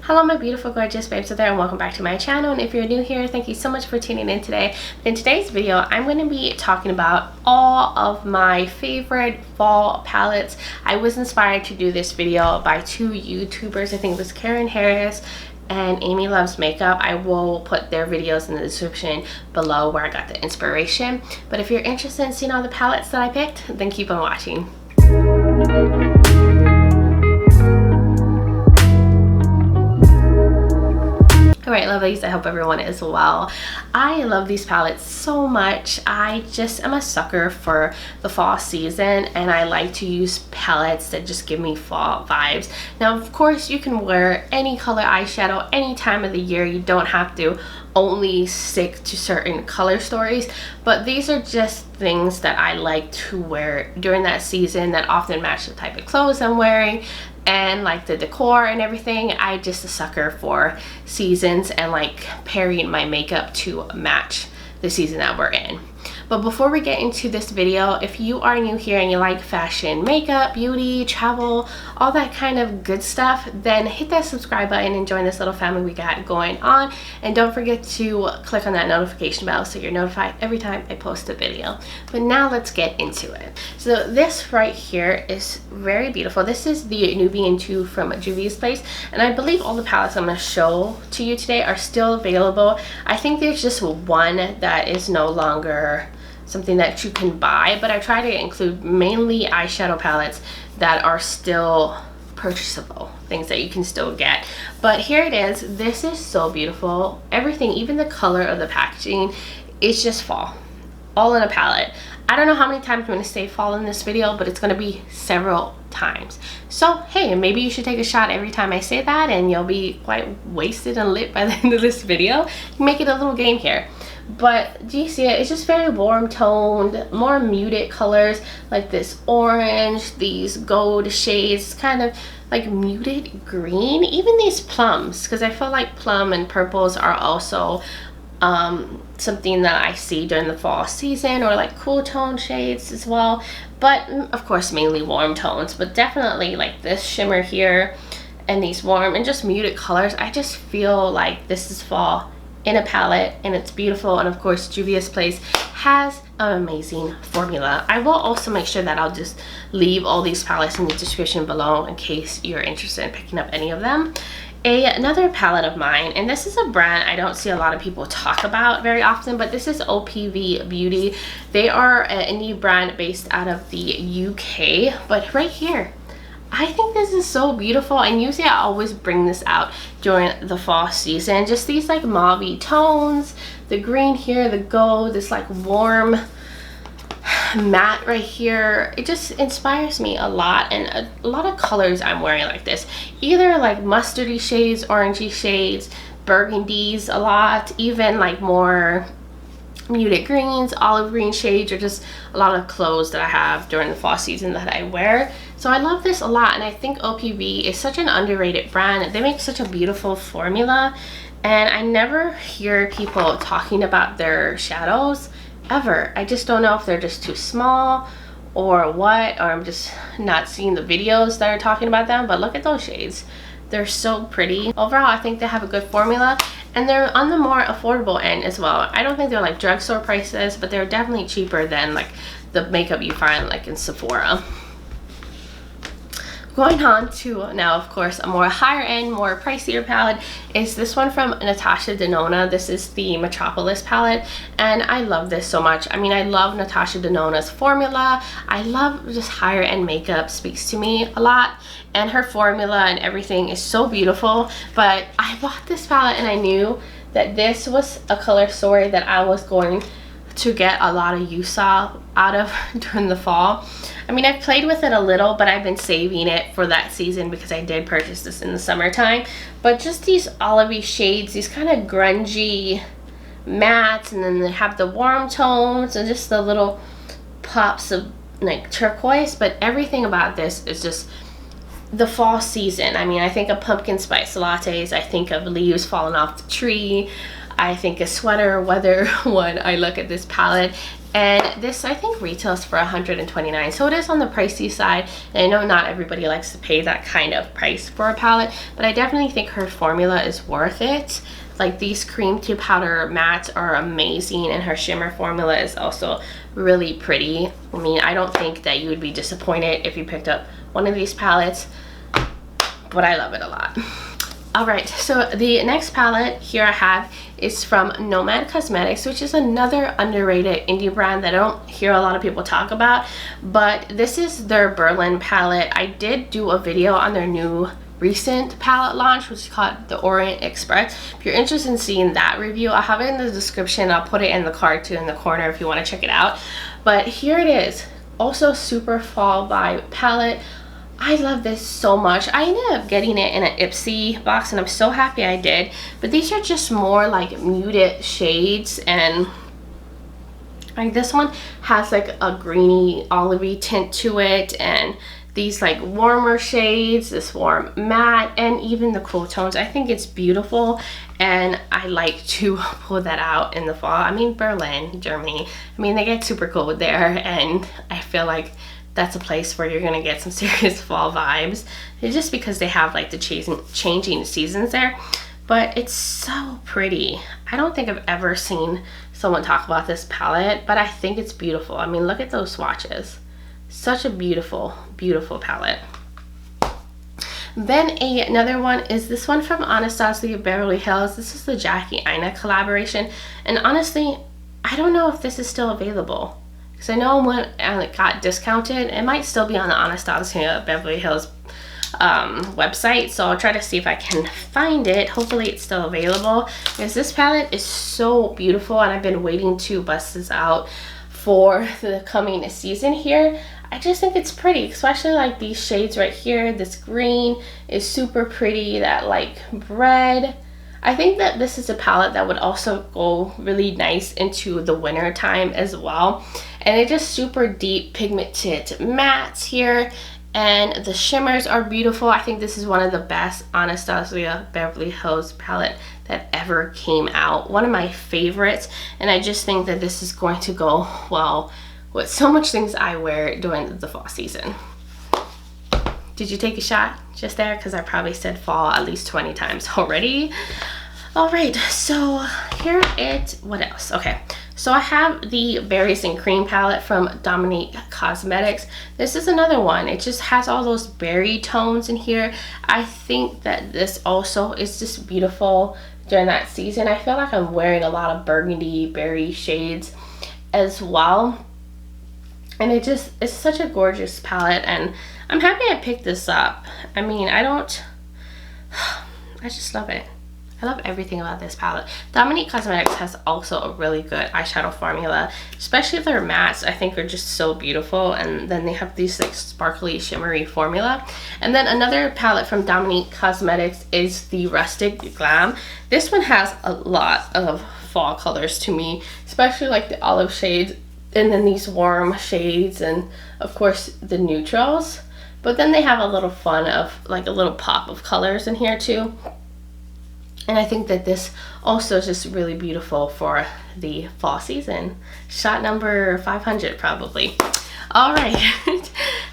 Hello my beautiful gorgeous babes out there, and welcome back to my channel. And if you're new here, thank you so much for tuning in today. In today's video, I'm going to be talking about all of my favorite fall palettes. I was inspired to do this video by two YouTubers. I think it was Karen Harris and Amy Loves Makeup. I will put their videos in the description below where I got the inspiration. But if you're interested in seeing all the palettes that I picked, then keep on watching. Alright lovelies, I hope everyone is well. I love these palettes so much. I just am a sucker for the fall season, and I like to use palettes that just give me fall vibes. Now of course you can wear any color eyeshadow any time of the year. You don't have to only stick to certain color stories, but these are just things that I like to wear during that season that often match the type of clothes I'm wearing and like the decor and everything. I just a sucker for seasons and like pairing my makeup to match the season that we're in. But before we get into this video, if you are new here and you like fashion, makeup, beauty, travel, all that kind of good stuff, then hit that subscribe button and join this little family we got going on. And don't forget to click on that notification bell so you're notified every time I post a video. But now let's get into it. So this right here is very beautiful. This is the Wubian 2 from Juvia's Place, and I believe all the palettes I'm going to show to you today are still available. I think there's just one that is no longer something that you can buy, but I try to include mainly eyeshadow palettes that are still purchasable, things that you can still get. But here it is. This is so beautiful. Everything, even the color of the packaging, it's just fall, all in a palette. I don't know how many times I'm going to say fall in this video, but it's going to be several times. So hey, maybe you should take a shot every time I say that, and you'll be quite wasted and lit by the end of this video. Make it a little game here. But do you see it? It's just very warm toned, more muted colors like this orange, these gold shades, kind of like muted green, even these plums, because I feel like plum and purples are also something that I see during the fall season, or like cool tone shades as well, but of course mainly warm tones. But definitely like this shimmer here and these warm and just muted colors. I just feel like this is fall in a palette, and it's beautiful. And of course Juvia's Place has an amazing formula. I will also make sure that I'll just leave all these palettes in the description below in case you're interested in picking up any of them. Another palette of mine, and this is a brand I don't see a lot of people talk about very often, but this is OPV Beauty. They are an indie brand based out of the UK, but right here, I think this is so beautiful, and usually I always bring this out during the fall season. Just these like mauve tones, the green here, the gold, this like warm matte right here. It just inspires me a lot, and a lot of colors I'm wearing like this, either like mustardy shades, orangey shades, burgundies a lot, even like more muted greens, olive green shades, or just a lot of clothes that I have during the fall season that I wear. So I love this a lot, and I think OPV is such an underrated brand. They make such a beautiful formula, and I never hear people talking about their shadows ever. I just don't know if they're just too small or what, or I'm just not seeing the videos that are talking about them. But look at those shades. They're so pretty. Overall, I think they have a good formula, and they're on the more affordable end as well. I don't think they're like drugstore prices, but they're definitely cheaper than like the makeup you find like in Sephora. Going on to now, of course, a more higher end, more pricier palette is this one from Natasha. This is the Metropolis palette, and I love this so much. I mean, I love Natasha Denona's formula. I love just higher end makeup, speaks to me a lot, and her formula and everything is so beautiful. But I bought this palette and I knew that this was a color story that I was going to get a lot of use out of during the fall. I mean, I've played with it a little, but I've been saving it for that season because I did purchase this in the summertime. But just these olivey shades, these kind of grungy mattes, and then they have the warm tones and just the little pops of like turquoise. But everything about this is just the fall season. I mean, I think of pumpkin spice lattes, I think of leaves falling off the tree, I think of sweater weather when I look at this palette. And this I think retails for $129, so it is on the pricey side. And I know not everybody likes to pay that kind of price for a palette, but I definitely think her formula is worth it. Like these cream to powder mattes are amazing, and her shimmer formula is also really pretty. I mean, I don't think that you would be disappointed if you picked up one of these palettes, but I love it a lot. Alright, so the next palette here I have is from Nomad Cosmetics, which is another underrated indie brand that I don't hear a lot of people talk about, but this is their Berlin palette. I did do a video on their new recent palette launch, which is called the Orient Express. If you're interested in seeing that review, I'll have it in the description. I'll put it in the card too in the corner if you want to check it out. But here it is, also super fall vibe palette. I love this so much. I ended up getting it in an Ipsy box, and I'm so happy I did. But these are just more like muted shades, and like this one has like a greeny olivey tint to it, and these like warmer shades, this warm matte, and even the cool tones. I think it's beautiful, and I like to pull that out in the fall. I mean, Berlin, Germany, I mean, they get super cold there, and I feel like that's a place where you're gonna get some serious fall vibes. It's just because they have like the changing seasons there. But it's so pretty. I don't think I've ever seen someone talk about this palette, but I think it's beautiful. I mean, look at those swatches. Such a beautiful, beautiful palette. Then another one is this one from Anastasia, Beverly Hills. This is the Jackie Aina collaboration. And honestly, I don't know if this is still available, because I know when it got discounted, it might still be on the Anastasia Beverly Hills website. So I'll try to see if I can find it. Hopefully it's still available, because this palette is so beautiful, and I've been waiting to bust this out for the coming season here. I just think it's pretty, especially like these shades right here. This green is super pretty, that like red. I think that this is a palette that would also go really nice into the winter time as well. And it's just super deep pigmented mattes here, and the shimmers are beautiful. I think this is one of the best Anastasia Beverly Hills palette that ever came out. One of my favorites, and I just think that this is going to go well with so much things I wear during the fall season. Did you take a shot just there? Because I probably said fall at least 20 times already. All right, so here it, what else? Okay, so I have the Berries and Cream palette from Doninique Cosmetics. This is another one. It just has all those berry tones in here. I think that this also is just beautiful during that season. I feel like I'm wearing a lot of burgundy berry shades as well. And it's such a gorgeous palette, and I'm happy I picked this up. I mean, I just love it. I love everything about this palette. Doninique Cosmetics has also a really good eyeshadow formula, especially their mattes. I think are just so beautiful, and then they have these like sparkly shimmery formula. And then another palette from Doninique Cosmetics is the Rusrtic Glam. This one has a lot of fall colors to me, especially like the olive shades, and then these warm shades, and of course the neutrals. But then they have a little fun of like a little pop of colors in here too. And I think that this also is just really beautiful for the fall season. Shot number 500 probably. All right,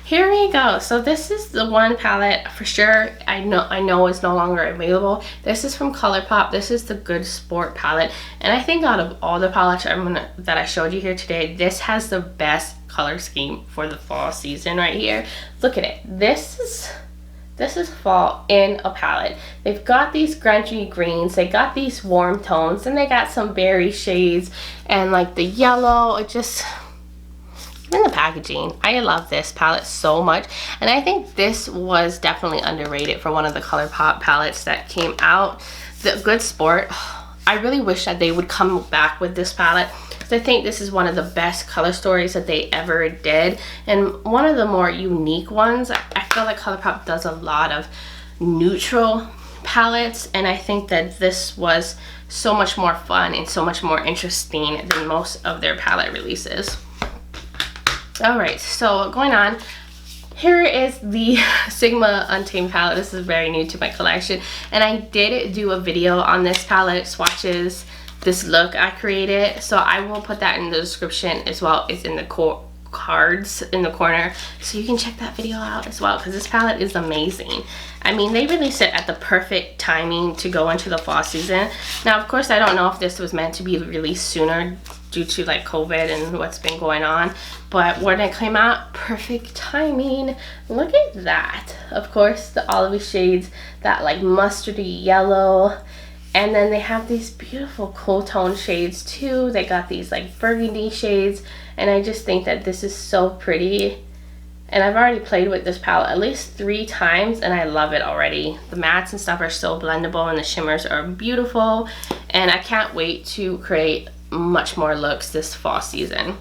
here we go. So this is the one palette for sure I know is no longer available. This is from ColourPop. This is the Good Sport palette. And I think out of all the palettes that I showed you here today, this has the best color scheme for the fall season right here. Look at it. This is fall in a palette. They've got these grungy greens, they got these warm tones, and they got some berry shades and like the yellow. It just, even the packaging, I love this palette so much. And I think this was definitely underrated for one of the ColourPop palettes that came out. The Good Sport, I really wish that they would come back with this palette, because I think this is one of the best color stories that they ever did, and one of the more unique ones. I feel like ColourPop does a lot of neutral palettes, and I think that this was so much more fun and so much more interesting than most of their palette releases. All right, so going on, here is the Sigma Untamed palette. This is very new to my collection, and I did do a video on this palette, swatches, this look I created. So I will put that in the description as well as in the cards in the corner, so you can check that video out as well, because this palette is amazing. I mean, they released it at the perfect timing to go into the fall season. Now, of course, I don't know if this was meant to be released sooner due to like COVID and what's been going on, but when it came out, perfect timing. Look at that. Of course, the olivey shades, that like mustardy yellow, and then they have these beautiful cool tone shades too. They got these like burgundy shades, and I just think that this is so pretty. And I've already played with this palette at least 3 times, and I love it already. The mattes and stuff are so blendable, and the shimmers are beautiful, and I can't wait to create much more looks this fall season.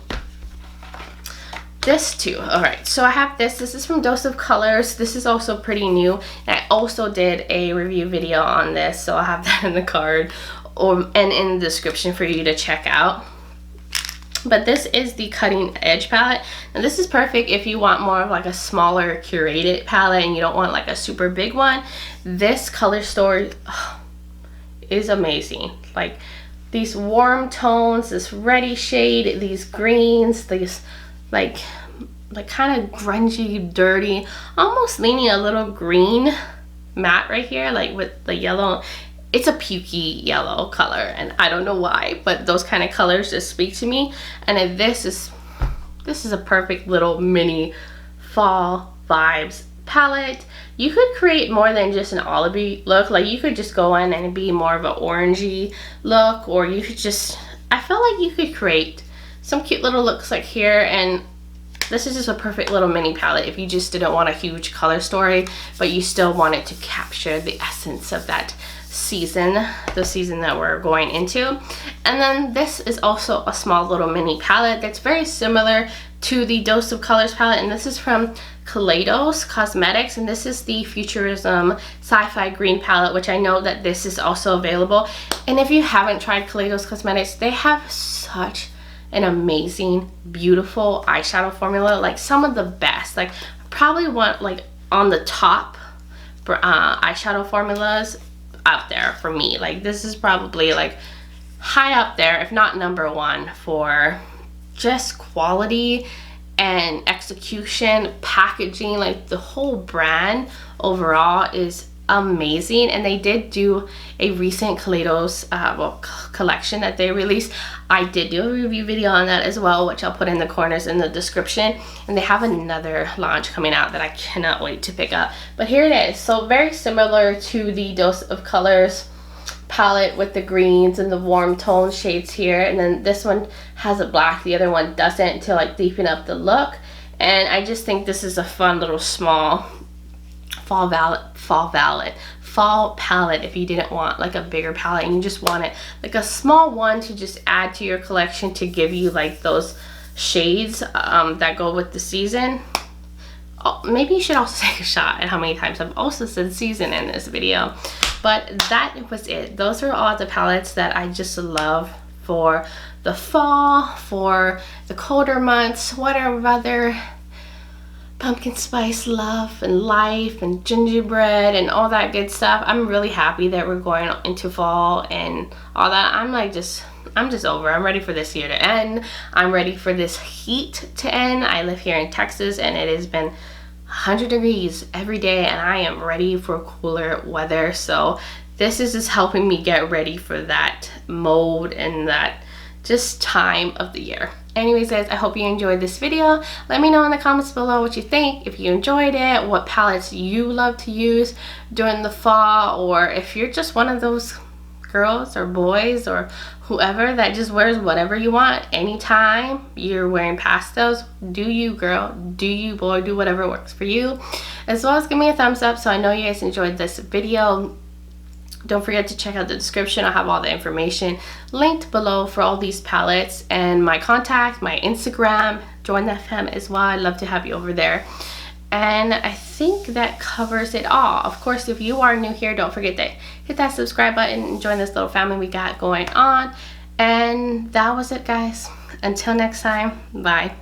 This too. All right, so I have this is from Dose of Colors. This is also pretty new, and I also did a review video on this, so I'll have that in the card and in the description for you to check out. But this is the Cutting Edge palette, and this is perfect if you want more of like a smaller curated palette and you don't want like a super big one. This color story is amazing. Like these warm tones, this reddy shade, these greens, these like kind of grungy, dirty, almost leaning a little green matte right here, like with the yellow. It's a pukey yellow color, and I don't know why, but those kind of colors just speak to me. And this is a perfect little mini fall vibes palette. You could create more than just an olivey look. Like you could just go in and be more of an orangey look, or you could just, I feel like you could create some cute little looks like here. And this is just a perfect little mini palette if you just didn't want a huge color story, but you still wanted to capture the essence of that season, the season that we're going into. And then this is also a small little mini palette that's very similar to the Dose of Colors palette, and this is from Kaleides Cosmetics, and this is the Futurism Sci-Fi Green palette, which I know that this is also available. And if you haven't tried Kaleides Cosmetics, they have such an amazing, beautiful eyeshadow formula, like some of the best. Like probably one like on the top eyeshadow formulas out there for me. Like this is probably like high up there, if not #1, for just quality and execution, packaging. Like the whole brand overall is amazing. And they did do a recent Kaleidos collection that they released. I did do a review video on that as well, which I'll put in the corners in the description. And they have another launch coming out that I cannot wait to pick up. But here it is. So very similar to the Dose of Colors palette with the greens and the warm tone shades here. And then this one has a black, the other one doesn't, to like deepen up the look. And I just think this is a fun little small fall palette if you didn't want like a bigger palette and you just wanted like a small one to just add to your collection to give you like those shades that go with the season. Oh, maybe you should also take a shot at how many times I've also said season in this video. But that was it. Those are all the palettes that I just love for the fall, for the colder months, whatever weather. Pumpkin spice love and life and gingerbread and all that good stuff. I'm really happy that we're going into fall and all that. I'm just over. I'm ready for this year to end. I'm ready for this heat to end. I live here in Texas, and it has been 100 degrees every day, and I am ready for cooler weather. So this is just helping me get ready for that mode and that just time of the year. Anyways guys, I hope you enjoyed this video. Let me know in the comments below what you think. If you enjoyed it, what palettes you love to use during the fall, or if you're just one of those girls or boys or whoever that just wears whatever you want anytime you're wearing pastels. Do you, girl, do you, boy, do whatever works for you. As well as give me a thumbs up so I know you guys enjoyed this video. Don't forget to check out the description. I'll have all the information linked below for all these palettes and my contact, my Instagram. Join that fam as well. I'd love to have you over there. And I think that covers it all. Of course, if you are new here, don't forget to hit that subscribe button and join this little family we got going on. And that was it, guys. Until next time, bye.